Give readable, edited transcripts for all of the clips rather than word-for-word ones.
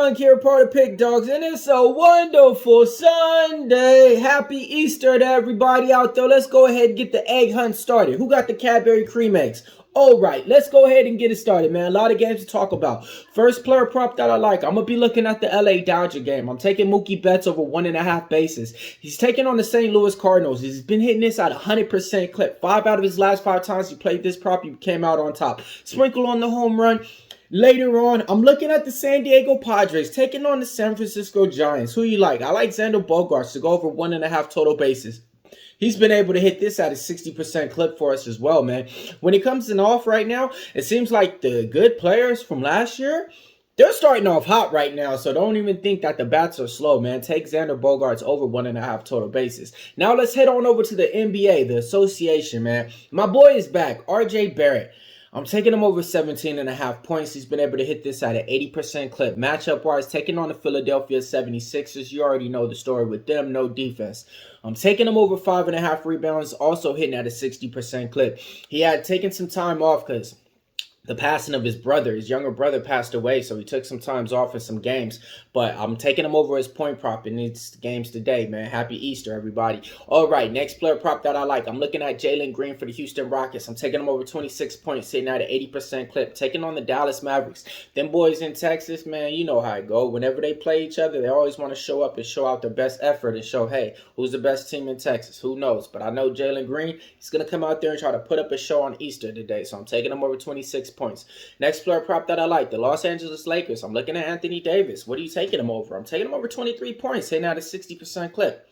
Young here, part of Pick Dawgz, and it's a wonderful Sunday. Happy Easter to everybody out there. Let's go ahead and get the egg hunt started. Who got the Cadbury cream eggs? All right, let's go ahead and get it started, man. A lot of games to talk about. First player prop that I like, I'm going to be looking at the LA Dodger game. I'm taking Mookie Betts over 1.5 bases. He's taking on the St. Louis Cardinals. He's been hitting this at 100% clip. 5 out of his last 5 times he played this prop, he came out on top. Sprinkle on the home run. Later on, I'm looking at the San Diego Padres taking on the San Francisco Giants. Who you like? I like Xander Bogaerts to go over 1.5 total bases. He's been able to hit this at a 60% clip for us as well, man. When it comes to off right now, it seems like the good players from last year, they're starting off hot right now, so don't even think that the bats are slow, man. Take Xander Bogaerts over 1.5 total bases. Now let's head on over to the NBA, the association, man. My boy is back, R.J. Barrett. I'm taking him over 17.5 points. He's been able to hit this at an 80% clip. Matchup-wise, taking on the Philadelphia 76ers. You already know the story with them. No defense. I'm taking him over 5.5 rebounds. Also hitting at a 60% clip. He had taken some time off because the passing of his brother. His younger brother passed away, so he took some times off in some games. But I'm taking him over his point prop in these games today, man. Happy Easter, everybody. All right, next player prop that I like. I'm looking at Jaylen Green for the Houston Rockets. I'm taking him over 26 points, sitting at an 80% clip. Taking on the Dallas Mavericks. Them boys in Texas, man, you know how it go. Whenever they play each other, they always want to show up and show out their best effort and show, hey, who's the best team in Texas? Who knows? But I know Jaylen Green, he's going to come out there and try to put up a show on Easter today. So I'm taking him over 26 points. Next player prop that I like, the Los Angeles Lakers. I'm looking at Anthony Davis. What are you taking him over? I'm taking him over 23 points, hitting out a 60% clip.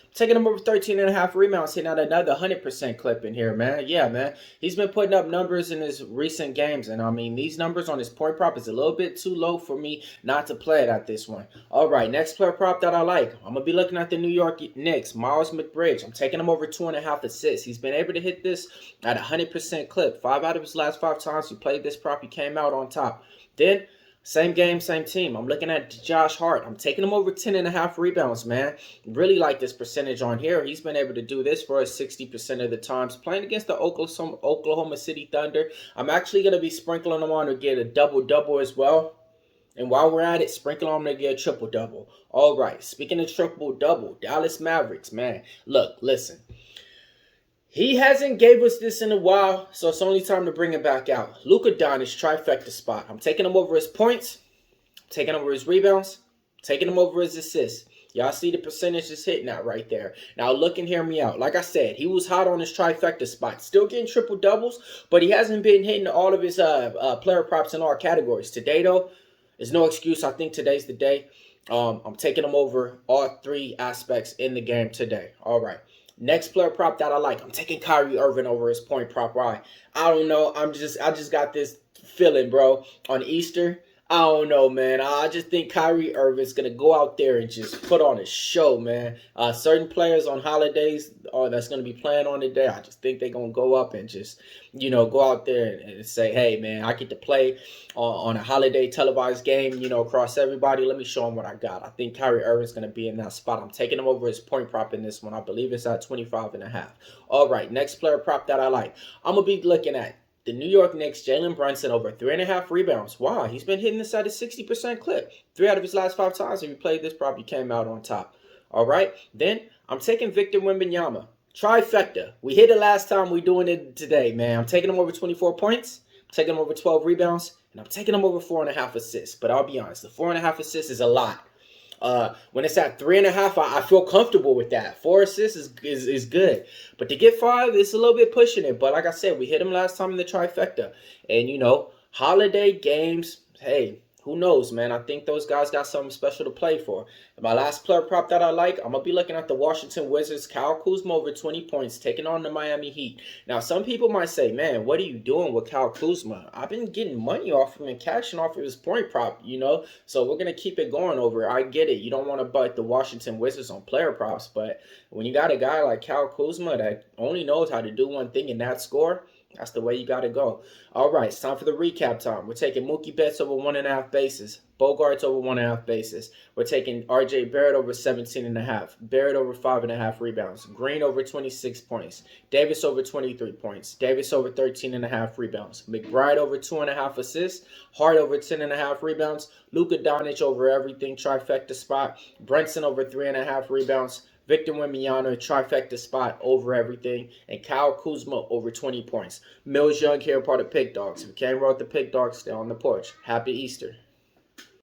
I'm taking him over 13.5 rebounds, hitting out another 100% clip in here, man. Yeah, man. He's been putting up numbers in his recent games, and I mean, these numbers on his point prop is a little bit too low for me not to play it at this one. All right, next player prop that I like. I'm going to be looking at the New York Knicks, Miles McBridge. I'm taking him over 2.5 assists. He's been able to hit this at 100% clip. 5 out of his last 5 times he played this prop, he came out on top. Then, same game, same team. I'm looking at Josh Hart. I'm taking him over 10.5 rebounds, man. Really like this percentage on here. He's been able to do this for us 60% of the times. Playing against the Oklahoma City Thunder. I'm actually going to be sprinkling him on to get a double-double as well. And while we're at it, sprinkle on to get a triple-double. All right, speaking of triple-double, Dallas Mavericks, man. Look, listen. He hasn't gave us this in a while, so it's only time to bring it back out. Luka Doncic trifecta spot. I'm taking him over his points, taking him over his rebounds, taking him over his assists. Y'all see the percentage is hitting that right there. Now look and hear me out. Like I said, he was hot on his trifecta spot. Still getting triple doubles, but he hasn't been hitting all of his player props in all categories. Today though, there's no excuse. I think today's the day. I'm taking him over all 3 aspects in the game today. All right. Next player prop that I like. I'm taking Kyrie Irving over his point prop. Why? I don't know. I just got this feeling, bro. On Easter, I don't know, man. I just think Kyrie Irving's going to go out there and just put on a show, man. Certain players on holidays that's going to be playing on the day, I just think they're going to go up and just, you know, go out there and say, hey, man, I get to play on a holiday televised game, you know, across everybody. Let me show them what I got. I think Kyrie Irving's going to be in that spot. I'm taking him over his point prop in this one. I believe it's at 25.5. All right, next player prop that I like. I'm going to be looking at the New York Knicks, Jaylen Brunson over 3.5 rebounds. Wow, he's been hitting this at a 60% clip. 3 out of his last 5 times if he played this prop, he came out on top. All right, then I'm taking Victor Wembanyama. Trifecta. We hit it last time. We're doing it today, man. I'm taking him over 24 points. I'm taking him over 12 rebounds. And I'm taking him over 4.5 assists. But I'll be honest, the 4.5 assists is a lot. When it's at 3.5, I feel comfortable with that. 4 assists is good. But to get 5, it's a little bit pushing it. But like I said, we hit him last time in the trifecta. And, you know, holiday games, hey, who knows, man? I think those guys got something special to play for. And my last player prop that I like, I'm going to be looking at the Washington Wizards, Kyle Kuzma over 20 points, taking on the Miami Heat. Now, some people might say, man, what are you doing with Kyle Kuzma? I've been getting money off him and cashing off of his point prop, you know? So we're going to keep it going over. I get it. You don't want to butt the Washington Wizards on player props, but when you got a guy like Kyle Kuzma that only knows how to do one thing in that score, That's the way you got to go. All right, it's time for the recap time. We're taking Mookie Betts over 1.5 bases. Bogarts over 1.5 bases. We're taking RJ Barrett over 17.5. Barrett over 5.5 rebounds. Green over 26 points. Davis over 23 points. Davis over 13.5 rebounds. McBride over 2.5 assists. Hart over 10.5 rebounds. Luka Doncic over everything, trifecta spot. Brunson over 3.5 rebounds. Victor Wembanyama, trifecta spot over everything, and Kyle Kuzma over 20 points. Millz Young here, part of Pick Dawgz. If you can't roll with the Pick Dawgz, stay on the porch. Happy Easter.